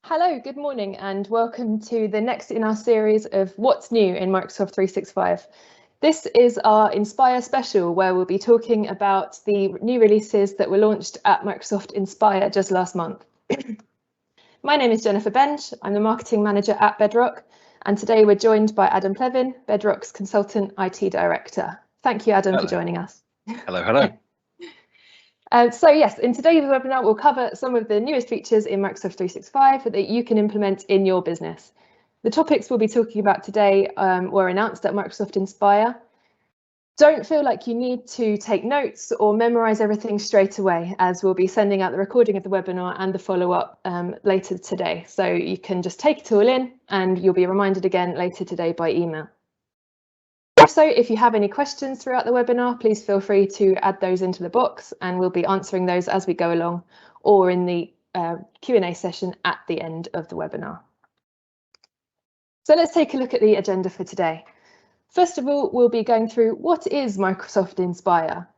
Hello, good morning, and welcome to the next in our series of What's New in Microsoft 365. This is our Inspire special, where we'll be talking about the new releases that were launched at Microsoft Inspire just last month. My name is Jennifer Bench. I'm the marketing manager at Bedrock, and today we're joined by Adam Plevin, Bedrock's consultant IT director. Thank you, Adam, for joining us. Hello. So yes, in today's webinar, we'll cover some of the newest features in Microsoft 365 that you can implement in your business. The topics we'll be talking about today were announced at Microsoft Inspire. Don't feel like you need to take notes or memorize everything straight away, as we'll be sending out the recording of the webinar and the follow-up later today. So you can just take it all in and you'll be reminded again later today by email. Also, if you have any questions throughout the webinar, please feel free to add those into the box and we'll be answering those as we go along or in the Q&A session at the end of the webinar. So let's take a look at the agenda for today. First of all, we'll be going through what is Microsoft Inspire.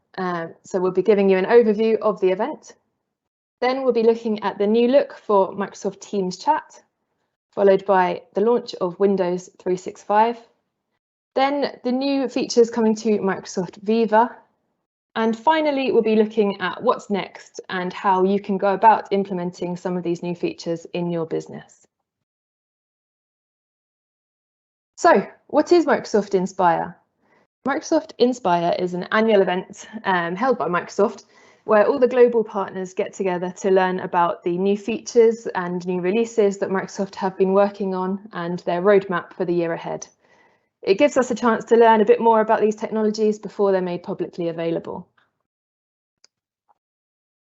So we'll be giving you an overview of the event. Then we'll be looking at the new look for Microsoft Teams Chat, followed by the launch of Windows 365. Then the new features coming to Microsoft Viva. And finally, we'll be looking at what's next and how you can go about implementing some of these new features in your business. So, what is Microsoft Inspire? Microsoft Inspire is an annual event held by Microsoft where all the global partners get together to learn about the new features and new releases that Microsoft have been working on and their roadmap for the year ahead. It gives us a chance to learn a bit more about these technologies before they're made publicly available.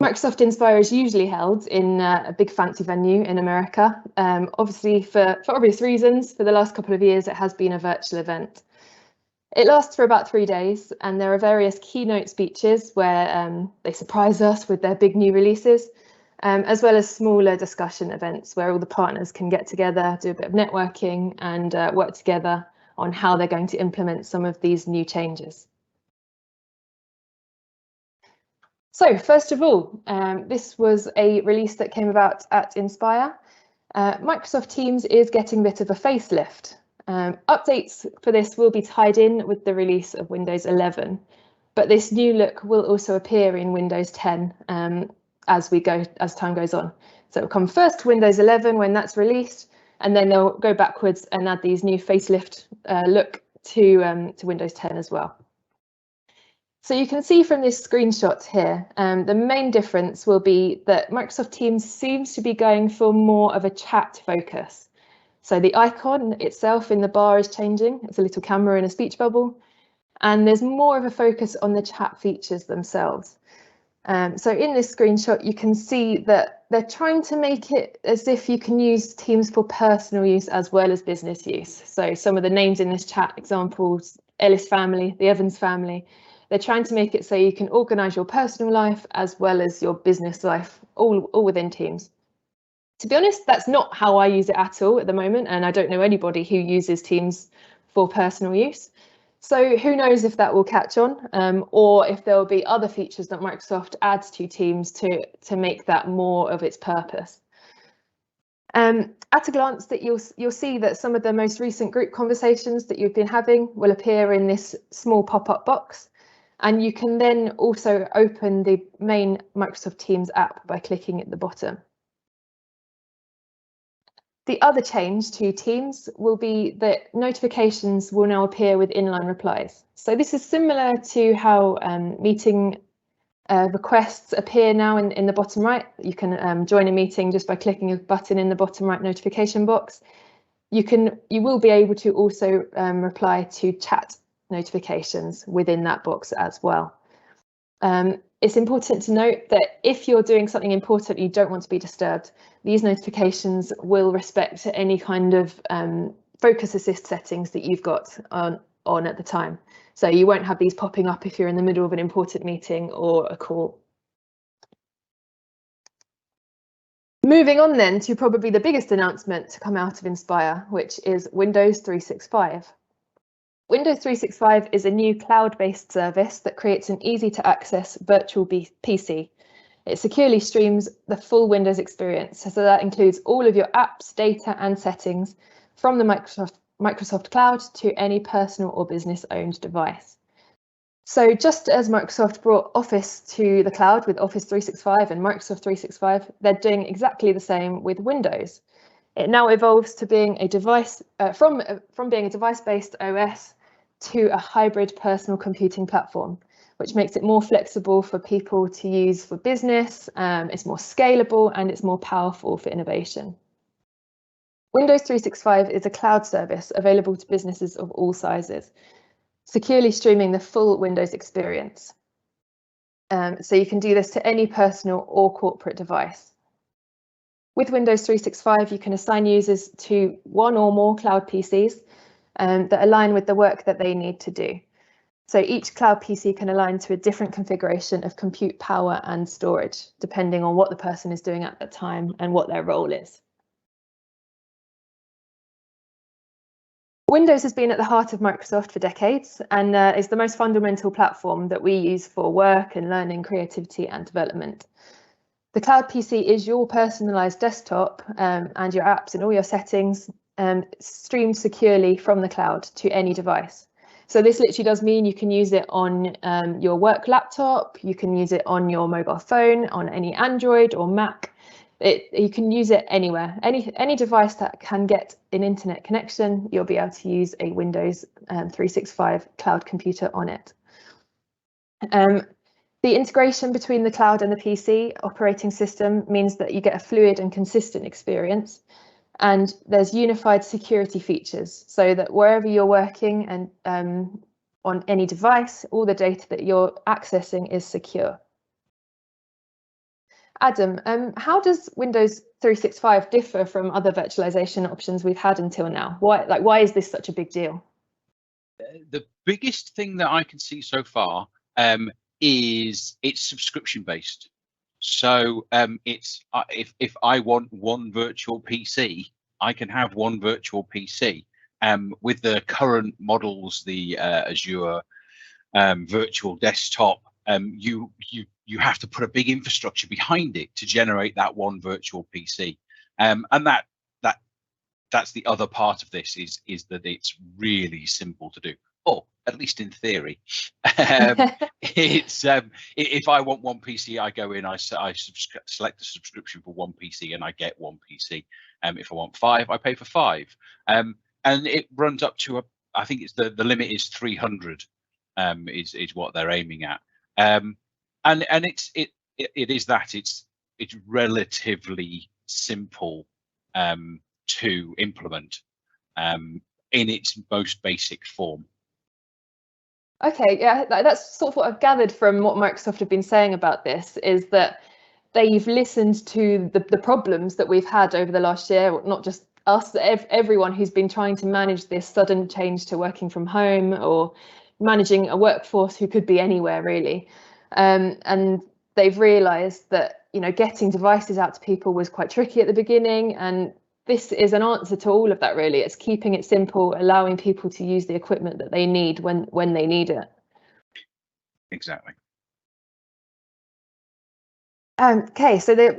Microsoft Inspire is usually held in a big fancy venue in America. Obviously, for obvious reasons, for the last couple of years, it has been a virtual event. It lasts for about 3 days, and there are various keynote speeches where they surprise us with their big new releases, as well as smaller discussion events where all the partners can get together, do a bit of networking and work together on how they're going to implement some of these new changes. So first of all, this was a release that came about at Inspire. Microsoft Teams is getting a bit of a facelift. Updates for this will be tied in with the release of Windows 11, but this new look will also appear in Windows 10 as time goes on. So it will come first to Windows 11 when that's released, and then they'll go backwards and add these new facelift look to Windows 10 as well. So you can see from this screenshot here, the main difference will be that Microsoft Teams seems to be going for more of a chat focus. So the icon itself in the bar is changing. It's a little camera in a speech bubble, and there's more of a focus on the chat features themselves. So in this screenshot, you can see that they're trying to make it as if you can use Teams for personal use as well as business use. So some of the names in this chat examples, Ellis family, the Evans family, they're trying to make it so you can organise your personal life as well as your business life, all within Teams. To be honest, that's not how I use it at all at the moment, and I don't know anybody who uses Teams for personal use. So who knows if that will catch on, or if there will be other features that Microsoft adds to Teams to make that more of its purpose. At a glance, that you'll see that some of the most recent group conversations that you've been having will appear in this small pop-up box. And you can then also open the main Microsoft Teams app by clicking at the bottom. The other change to Teams will be that notifications will now appear with inline replies. So this is similar to how meeting requests appear now in the bottom right. You can join a meeting just by clicking a button in the bottom right notification box. You will be able to also reply to chat notifications within that box as well. It's important to note that if you're doing something important you don't want to be disturbed, these notifications will respect any kind of focus assist settings that you've got on at the time. So you won't have these popping up if you're in the middle of an important meeting or a call. Moving on then to probably the biggest announcement to come out of Inspire, which is Windows 365. Windows 365 is a new cloud-based service that creates an easy-to-access virtual PC. It securely streams the full Windows experience, so that includes all of your apps, data and settings from the Microsoft Cloud to any personal or business-owned device. So just as Microsoft brought Office to the cloud with Office 365 and Microsoft 365, they're doing exactly the same with Windows. It now evolves to being a device from being a device-based OS to a hybrid personal computing platform, which makes it more flexible for people to use for business. It's more scalable and it's more powerful for innovation. Windows 365 is a cloud service available to businesses of all sizes, securely streaming the full Windows experience. So you can do this to any personal or corporate device. With Windows 365, you can assign users to one or more cloud PCs that align with the work that they need to do. So each cloud PC can align to a different configuration of compute power and storage, depending on what the person is doing at the time and what their role is. Windows has been at the heart of Microsoft for decades and is the most fundamental platform that we use for work and learning, creativity and development. The cloud PC is your personalized desktop and your apps and all your settings streamed securely from the cloud to any device. So this literally does mean you can use it on your work laptop, you can use it on your mobile phone, on any Android or Mac. You can use it anywhere. Any device that can get an internet connection, you'll be able to use a Windows 365 cloud computer on it. The integration between the cloud and the PC operating system means that you get a fluid and consistent experience, and there's unified security features so that wherever you're working and on any device, all the data that you're accessing is secure. Adam, how does Windows 365 differ from other virtualization options we've had until now? Why is this such a big deal? The biggest thing that I can see so far is it's subscription based. So it's if I want one virtual PC, I can have one virtual PC. With the current models, the Azure virtual desktop, you have to put a big infrastructure behind it to generate that one virtual PC, and that's the other part of this is that it's really simple to do, or at least in theory. It's if I want one PC, I go in, I select a subscription for one PC, and I get one PC. If I want 5, I pay for 5, and it runs up to I think it's the limit is 300, is what they're aiming at. And it is that it's relatively simple to implement in its most basic form. Okay, yeah, that's sort of what I've gathered from what Microsoft have been saying about this, is that they've listened to the problems that we've had over the last year, not just us, everyone who's been trying to manage this sudden change to working from home or managing a workforce who could be anywhere really. And they've realised that, you know, getting devices out to people was quite tricky at the beginning, and this is an answer to all of that really. It's keeping it simple, allowing people to use the equipment that they need when they need it. Exactly. Okay, so the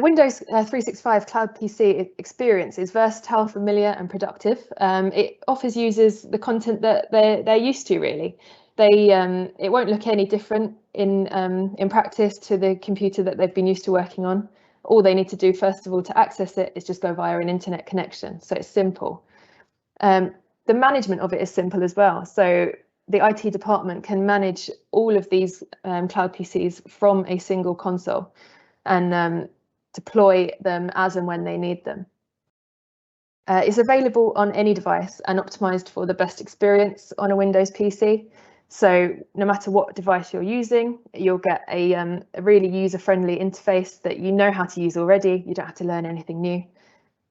Windows 365 Cloud PC experience is versatile, familiar and productive. It offers users the content that they're used to really. It won't look any different in practice to the computer that they've been used to working on. All they need to do first of all to access it is just go via an internet connection, so it's simple. The management of it is simple as well, so the IT department can manage all of these cloud PCs from a single console and deploy them as and when they need them. It's available on any device and optimized for the best experience on a Windows PC. So no matter what device you're using, you'll get a really user-friendly interface that you know how to use already. You don't have to learn anything new.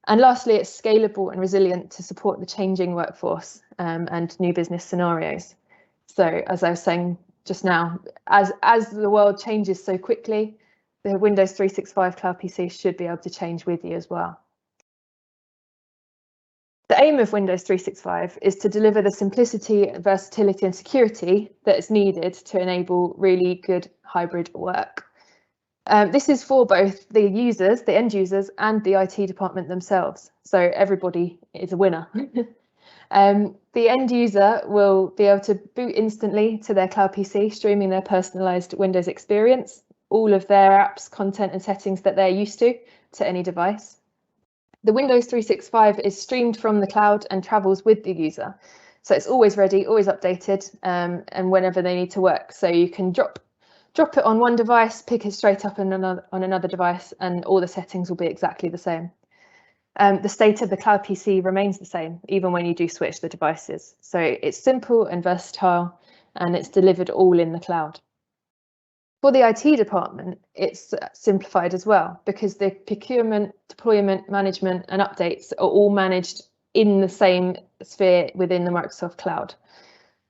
And lastly, it's scalable and resilient to support the changing workforce and new business scenarios. So as I was saying just now, as the world changes so quickly, the Windows 365 Cloud PC should be able to change with you as well. The aim of Windows 365 is to deliver the simplicity, versatility and security that is needed to enable really good hybrid work. This is for both the users, the end users, and the IT department themselves. So everybody is a winner. The end user will be able to boot instantly to their cloud PC, streaming their personalized Windows experience, all of their apps, content, and settings that they're used to any device. The Windows 365 is streamed from the cloud and travels with the user. So it's always ready, always updated, and whenever they need to work. So you can drop it on one device, pick it straight up on another device, and all the settings will be exactly the same. The state of the cloud PC remains the same, even when you do switch the devices. So it's simple and versatile, and it's delivered all in the cloud. For the IT department, it's simplified as well, because the procurement, deployment, management, and updates are all managed in the same sphere within the Microsoft Cloud.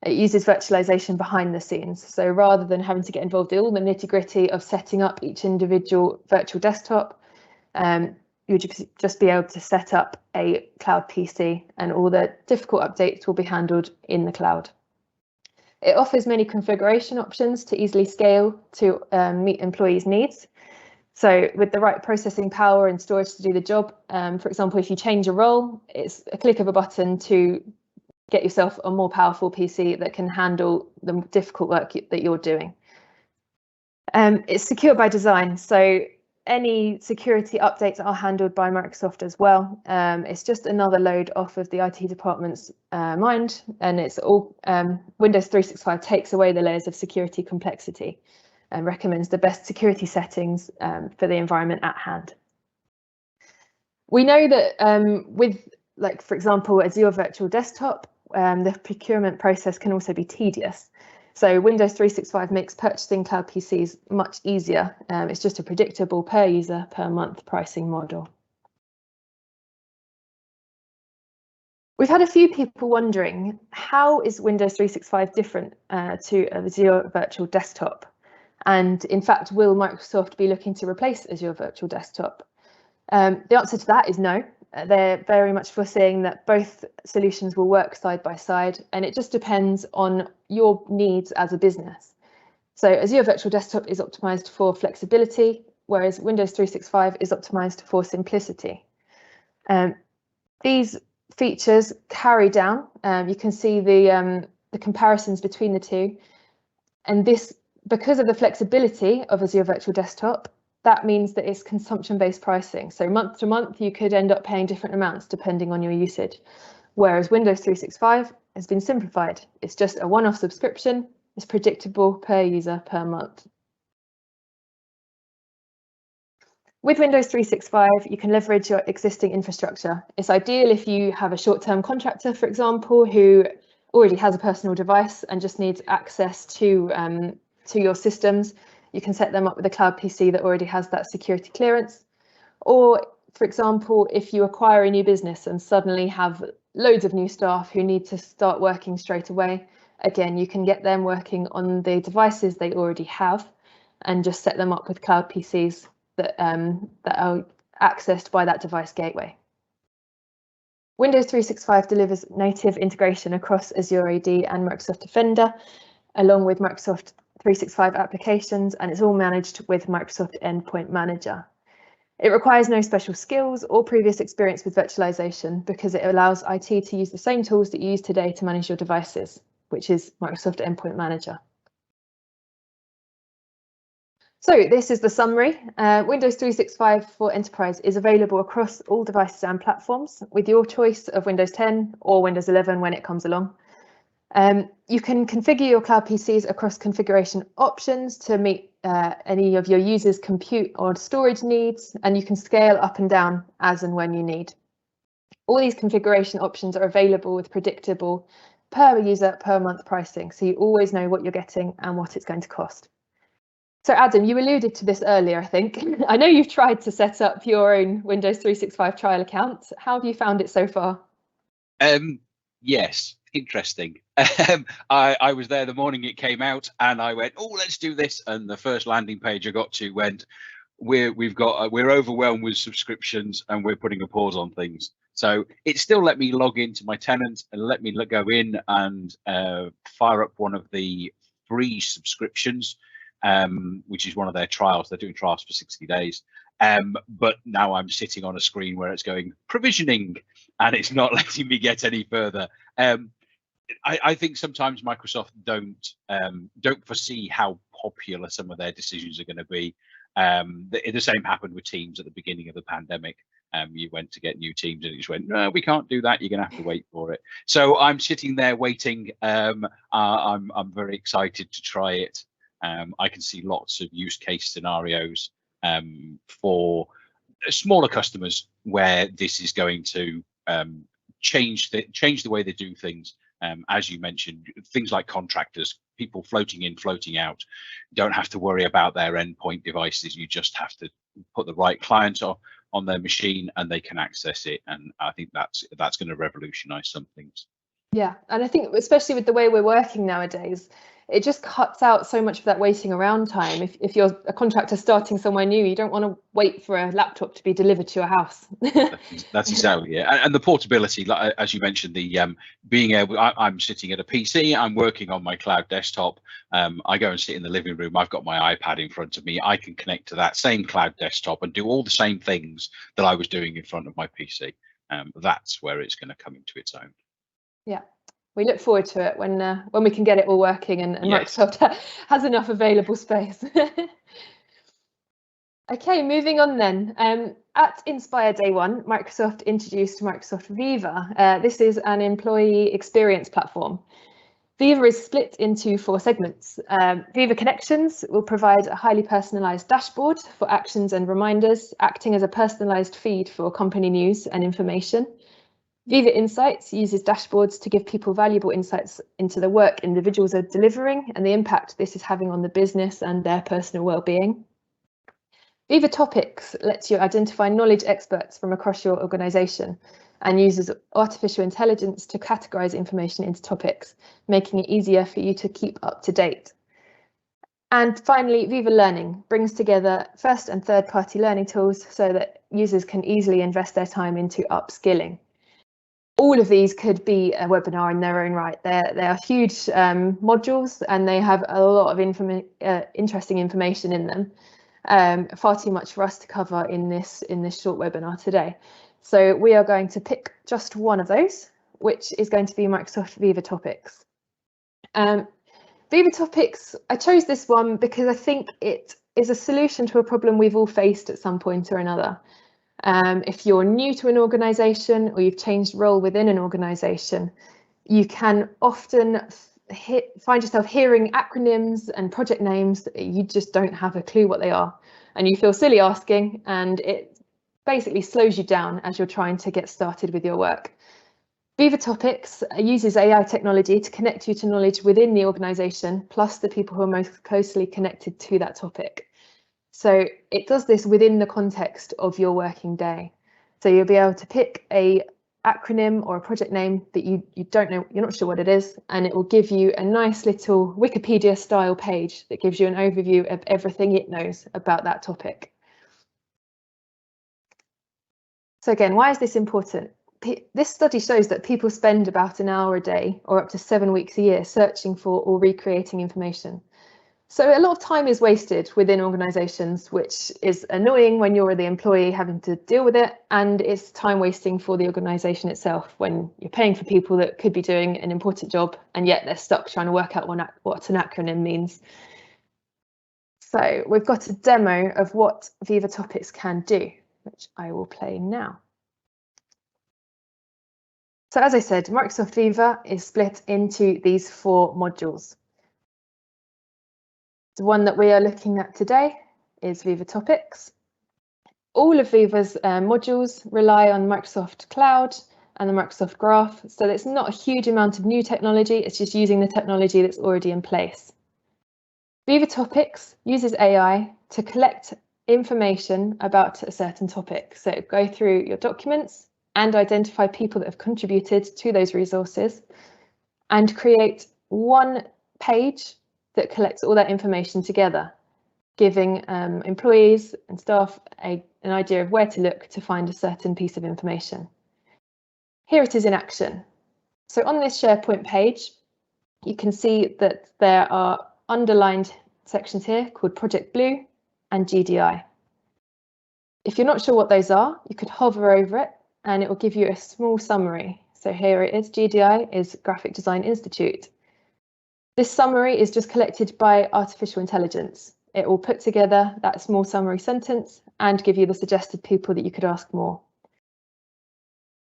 It uses virtualization behind the scenes. So rather than having to get involved in all the nitty-gritty of setting up each individual virtual desktop, you just be able to set up a cloud PC, and all the difficult updates will be handled in the cloud. It offers many configuration options to easily scale to meet employees' needs. So with the right processing power and storage to do the job, for example, if you change a role, it's a click of a button to get yourself a more powerful PC that can handle the difficult work that you're doing. It's secure by design, so any security updates are handled by Microsoft as well. It's just another load off of the IT department's mind, and it's all Windows 365 takes away the layers of security complexity and recommends the best security settings for the environment at hand. We know that with, like, for example, Azure Virtual Desktop, the procurement process can also be tedious. So Windows 365 makes purchasing cloud PCs much easier. It's just a predictable per user per month pricing model. We've had a few people wondering, how is Windows 365 different to Azure Virtual Desktop? And in fact, will Microsoft be looking to replace Azure Virtual Desktop? The answer to that is no. They're very much foreseeing that both solutions will work side by side, and it just depends on your needs as a business. So Azure Virtual Desktop is optimized for flexibility, whereas Windows 365 is optimized for simplicity. These features carry down. You can see the comparisons between the two, and this, because of the flexibility of Azure Virtual Desktop, that means that it's consumption-based pricing. So month to month, you could end up paying different amounts depending on your usage. Whereas Windows 365 has been simplified. It's just a one-off subscription. It's predictable per user per month. With Windows 365, you can leverage your existing infrastructure. It's ideal if you have a short-term contractor, for example, who already has a personal device and just needs access to your systems. You can set them up with a cloud PC that already has that security clearance. Or, for example, if you acquire a new business and suddenly have loads of new staff who need to start working straight away, again, you can get them working on the devices they already have and just set them up with cloud PCs that are accessed by that device gateway. Windows 365 delivers native integration across Azure AD and Microsoft Defender, along with Microsoft 365 applications, and it's all managed with Microsoft Endpoint Manager. It requires no special skills or previous experience with virtualization because it allows IT to use the same tools that you use today to manage your devices, which is Microsoft Endpoint Manager. So this is the summary. Windows 365 for Enterprise is available across all devices and platforms with your choice of Windows 10 or Windows 11 when it comes along. You can configure your cloud PCs across configuration options to meet any of your users' compute or storage needs, and you can scale up and down as and when you need. All these configuration options are available with predictable per user per month pricing, so you always know what you're getting and what it's going to cost. So Adam, you alluded to this earlier, I think. I know you've tried to set up your own Windows 365 trial account. How have you found it so far? Yes, interesting. I was there the morning it came out and I went, oh, let's do this. And the first landing page I got to went, we're overwhelmed with subscriptions and we're putting a pause on things. So it still let me log into my tenant and let me go in and fire up one of the free subscriptions, which is one of their trials. They're doing trials for 60 days. But now I'm sitting on a screen where it's going provisioning, and it's not letting me get any further. I think sometimes Microsoft don't foresee how popular some of their decisions are going to be. The same happened with Teams at the beginning of the pandemic. You went to get new Teams and it just went, no, we can't do that. You're going to have to wait for it. So I'm sitting there waiting. I'm very excited to try it. I can see lots of use case scenarios for smaller customers where this is going to change the way they do things. As you mentioned, things like contractors, people floating in, floating out, don't have to worry about their endpoint devices. You just have to put the right client on their machine and they can access it. And I think that's going to revolutionize some things. Yeah, and I think especially with the way we're working nowadays, it just cuts out so much of that waiting around time. If you're a contractor starting somewhere new, you don't want to wait for a laptop to be delivered to your house. That's exactly it. And the portability, like, as you mentioned, the being able, I'm sitting at a PC, I'm working on my cloud desktop. I go and sit in the living room. I've got my iPad in front of me. I can connect to that same cloud desktop and do all the same things that I was doing in front of my PC. That's where it's going to come into its own. Yeah, we look forward to it when we can get it all working and Yes. Microsoft has enough available space. Okay, moving on then. At Inspire Day 1, Microsoft introduced Microsoft Viva. This is an employee experience platform. Viva is split into 4 segments. Viva Connections will provide a highly personalised dashboard for actions and reminders, acting as a personalised feed for company news and information. Viva Insights uses dashboards to give people valuable insights into the work individuals are delivering and the impact this is having on the business and their personal well-being. Viva Topics lets you identify knowledge experts from across your organisation and uses artificial intelligence to categorise information into topics, making it easier for you to keep up to date. And finally, Viva Learning brings together first and third-party learning tools so that users can easily invest their time into upskilling. All of these could be a webinar in their own right. They are huge modules and they have a lot of interesting information in them. Far too much for us to cover in this short webinar today. So we are going to pick just one of those, which is going to be Microsoft Viva Topics. Viva Topics, I chose this one because I think it is a solution to a problem we've all faced at some point or another. If you're new to an organisation or you've changed role within an organisation, you can often find yourself hearing acronyms and project names that you just don't have a clue what they are, and you feel silly asking, and it basically slows you down as you're trying to get started with your work. Viva Topics uses AI technology to connect you to knowledge within the organisation, plus the people who are most closely connected to that topic. So it does this within the context of your working day. So you'll be able to pick a acronym or a project name that you don't know, you're not sure what it is, and it will give you a nice little Wikipedia style page that gives you an overview of everything it knows about that topic. So again, why is this important? This study shows that people spend about an hour a day or up to 7 weeks a year searching for or recreating information. So a lot of time is wasted within organisations, which is annoying when you're the employee having to deal with it, and it's time wasting for the organisation itself when you're paying for people that could be doing an important job and yet they're stuck trying to work out what an acronym means. So we've got a demo of what Viva Topics can do, which I will play now. So as I said, Microsoft Viva is split into these 4 modules. The one that we are looking at today is Viva Topics. All of Viva's modules rely on Microsoft Cloud and the Microsoft Graph, so it's not a huge amount of new technology, it's just using the technology that's already in place. Viva Topics uses AI to collect information about a certain topic, so go through your documents and identify people that have contributed to those resources and create one page that collects all that information together, giving employees and staff an idea of where to look to find a certain piece of information. Here it is in action. So on this SharePoint page, you can see that there are underlined sections here called Project Blue and GDI. If you're not sure what those are, you could hover over it and it will give you a small summary. So here it is, GDI is Graphic Design Institute. This summary is just collected by artificial intelligence. It will put together that small summary sentence and give you the suggested people that you could ask more.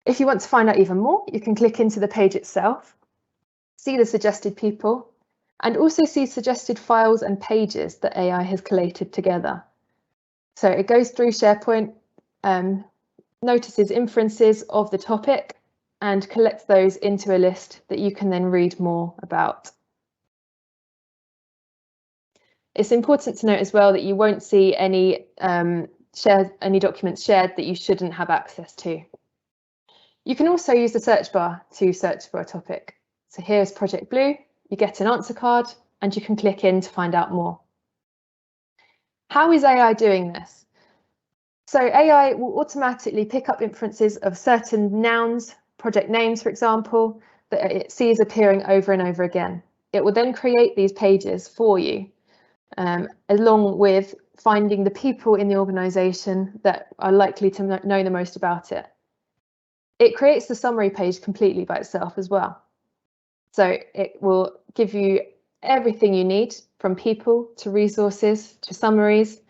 If you want to find out even more, you can click into the page itself, see the suggested people, and also see suggested files and pages that AI has collated together. So it goes through SharePoint, notices inferences of the topic, and collects those into a list that you can then read more about. It's important to note as well that you won't see any documents shared that you shouldn't have access to. You can also use the search bar to search for a topic. So here's Project Blue, you get an answer card and you can click in to find out more. How is AI doing this? So AI will automatically pick up inferences of certain nouns, project names, for example, that it sees appearing over and over again. It will then create these pages for you, along with finding the people in the organisation that are likely to know the most about it. It creates the summary page completely by itself as well. So it will give you everything you need, from people to resources to summaries,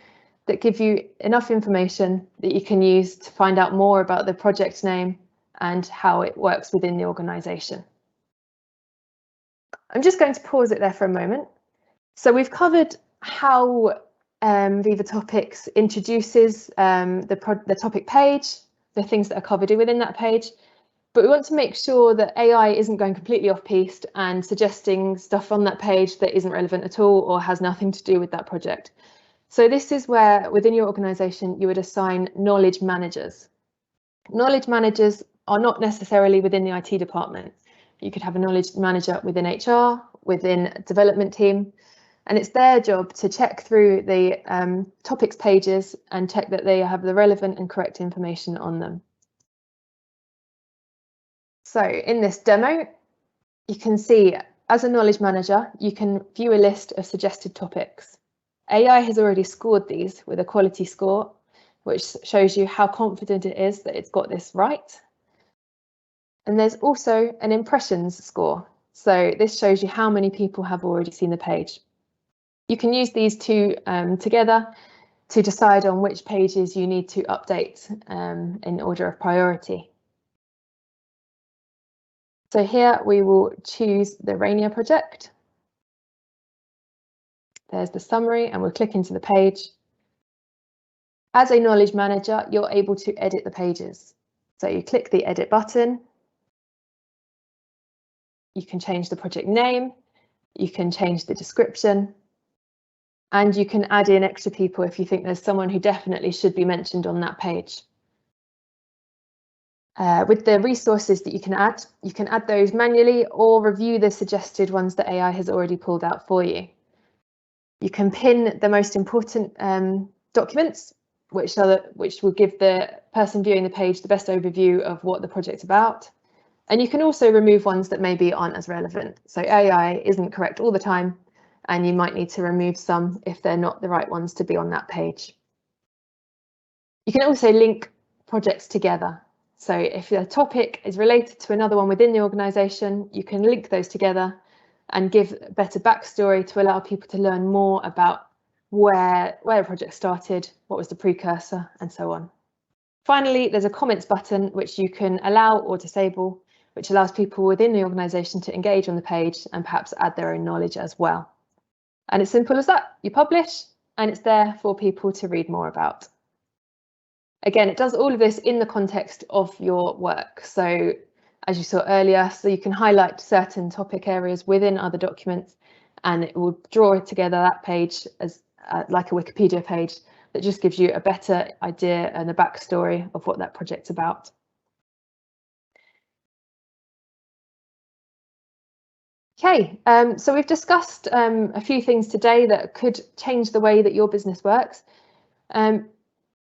that give you enough information that you can use to find out more about the project name and how it works within the organisation. I'm just going to pause it there for a moment. So we've covered how Viva Topics introduces the topic page, the things that are covered within that page, but we want to make sure that AI isn't going completely off-piste and suggesting stuff on that page that isn't relevant at all or has nothing to do with that project. So this is where within your organisation you would assign knowledge managers. Knowledge managers are not necessarily within the IT department. You could have a knowledge manager within HR, within a development team, and it's their job to check through the topics pages and check that they have the relevant and correct information on them. So in this demo, you can see as a knowledge manager, you can view a list of suggested topics. AI has already scored these with a quality score, which shows you how confident it is that it's got this right. And there's also an impressions score. So this shows you how many people have already seen the page. You can use these two together to decide on which pages you need to update in order of priority. So here we will choose the Rainier project. There's the summary and we'll click into the page. As a knowledge manager, you're able to edit the pages. So you click the edit button. You can change the project name. You can change the description. And you can add in extra people if you think there's someone who definitely should be mentioned on that page. With the resources that you can add those manually or review the suggested ones that AI has already pulled out for you. You can pin the most important documents, which will give the person viewing the page the best overview of what the project's about. And you can also remove ones that maybe aren't as relevant. So AI isn't correct all the time, and you might need to remove some if they're not the right ones to be on that page. You can also link projects together. So if a topic is related to another one within the organisation, you can link those together and give better backstory to allow people to learn more about where a project started, what was the precursor, and so on. Finally, there's a comments button which you can allow or disable, which allows people within the organisation to engage on the page and perhaps add their own knowledge as well. And it's simple as that. You publish and it's there for people to read more about. Again, it does all of this in the context of your work. So as you saw earlier, so you can highlight certain topic areas within other documents and it will draw together that page as like a Wikipedia page that just gives you a better idea and a backstory of what that project's about. Okay, so we've discussed a few things today that could change the way that your business works.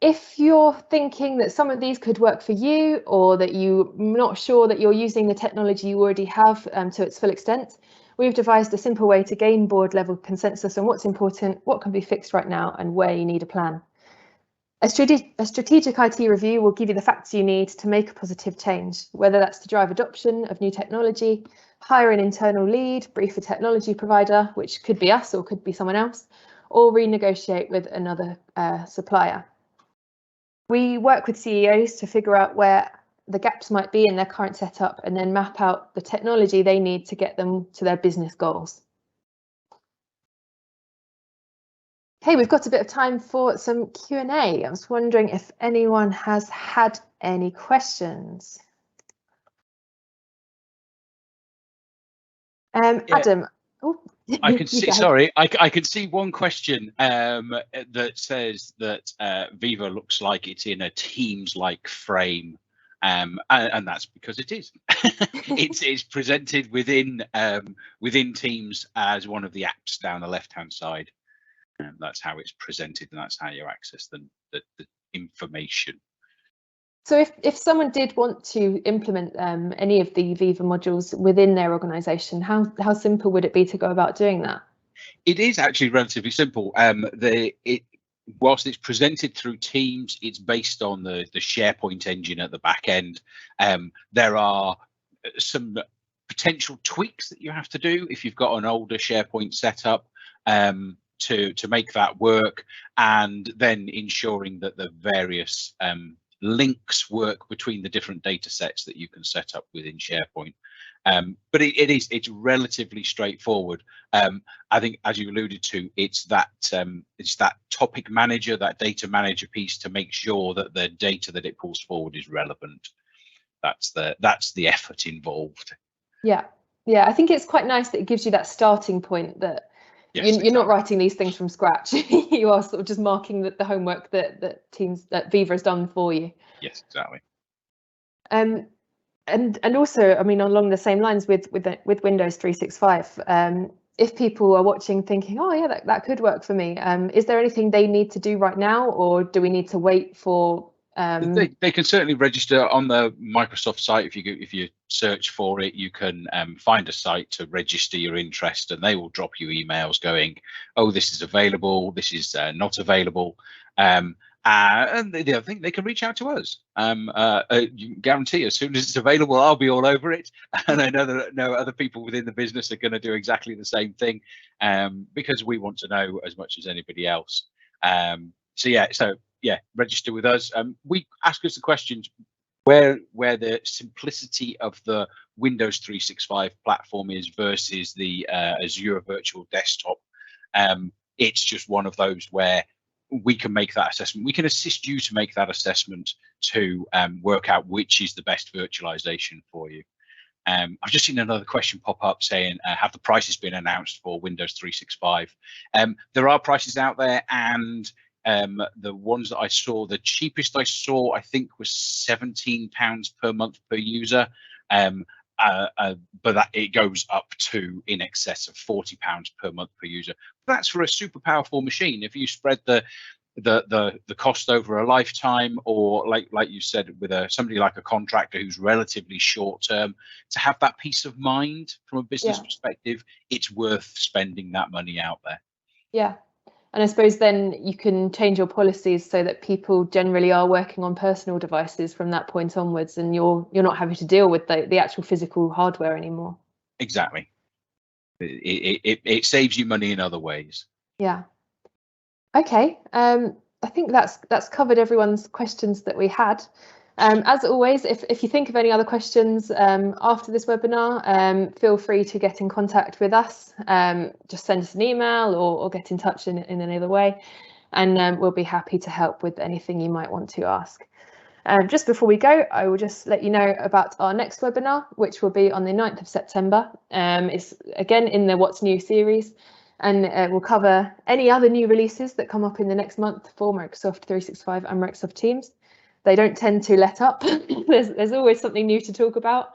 If you're thinking that some of these could work for you or that you're not sure that you're using the technology you already have to its full extent, we've devised a simple way to gain board level consensus on what's important, what can be fixed right now, and where you need a plan. A strategic IT review will give you the facts you need to make a positive change, whether that's to drive adoption of new technology, hire an internal lead, brief a technology provider, which could be us or could be someone else, or renegotiate with another supplier. We work with CEOs to figure out where the gaps might be in their current setup and then map out the technology they need to get them to their business goals. Okay, we've got a bit of time for some Q&A. I was wondering if anyone has had any questions. Adam. Oh, I can see. Sorry, I can see one question that says that Viva looks like it's in a Teams-like frame, and that's because it is. It's presented within Teams as one of the apps down the left-hand side. That's how it's presented, and that's how you access the information. So if someone did want to implement any of the Viva modules within their organisation, how simple would it be to go about doing that? It is actually relatively simple. Whilst it's presented through Teams, it's based on the SharePoint engine at the back end. There are some potential tweaks that you have to do if you've got an older SharePoint setup to make that work, and then ensuring that the various links work between the different data sets that you can set up within SharePoint. But it's relatively straightforward. I think, as you alluded to, it's that topic manager, that data manager piece to make sure that the data that it pulls forward is relevant. That's the effort involved. Yeah, I think it's quite nice that it gives you that starting point that yes, you're exactly. Not writing these things from scratch. You are sort of just marking the homework that Viva has done for you. Yes, exactly. And also, I mean, along the same lines with Windows 365, if people are watching thinking, oh yeah, that could work for me, is there anything they need to do right now, or do we need to wait for? They can certainly register on the Microsoft site. If you search for it, you can find a site to register your interest, and they will drop you emails going, oh, this is available, this is not available. And the other thing, they can reach out to us. You can guarantee as soon as it's available, I'll be all over it. And I know that other people within the business are going to do exactly the same thing, because we want to know as much as anybody else. So register with us. We ask us the questions where the simplicity of the Windows 365 platform is versus the Azure Virtual Desktop. It's just one of those where we can make that assessment. We can assist you to make that assessment to work out which is the best virtualization for you. I've just seen another question pop up saying, have the prices been announced for Windows 365? There are prices out there, and the ones that I saw, the cheapest I saw, I think, was £17 per month per user. But that it goes up to in excess of £40 per month per user. That's for a super powerful machine. If you spread the cost over a lifetime, or like you said, with somebody like a contractor who's relatively short term, to have that peace of mind from a business perspective, it's worth spending that money out there. Yeah. And I suppose then you can change your policies so that people generally are working on personal devices from that point onwards, and you're not having to deal with the actual physical hardware anymore. Exactly. It saves you money in other ways. Yeah. Okay. I think that's covered everyone's questions that we had. As always, if you think of any other questions after this webinar, feel free to get in contact with us. Just send us an email or get in touch in any other way, and we'll be happy to help with anything you might want to ask. Just before we go, I will just let you know about our next webinar, which will be on the 9th of September. It's again in the What's New series, and we'll cover any other new releases that come up in the next month for Microsoft 365 and Microsoft Teams. They don't tend to let up. There's always something new to talk about.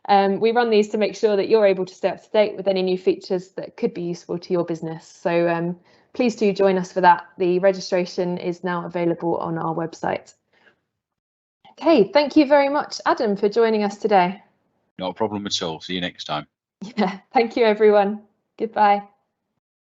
We run these to make sure that you're able to stay up to date with any new features that could be useful to your business. So please do join us for that. The registration is now available on our website. Okay, thank you very much, Adam, for joining us today. Not a problem at all. See you next time. Yeah, thank you, everyone. Goodbye.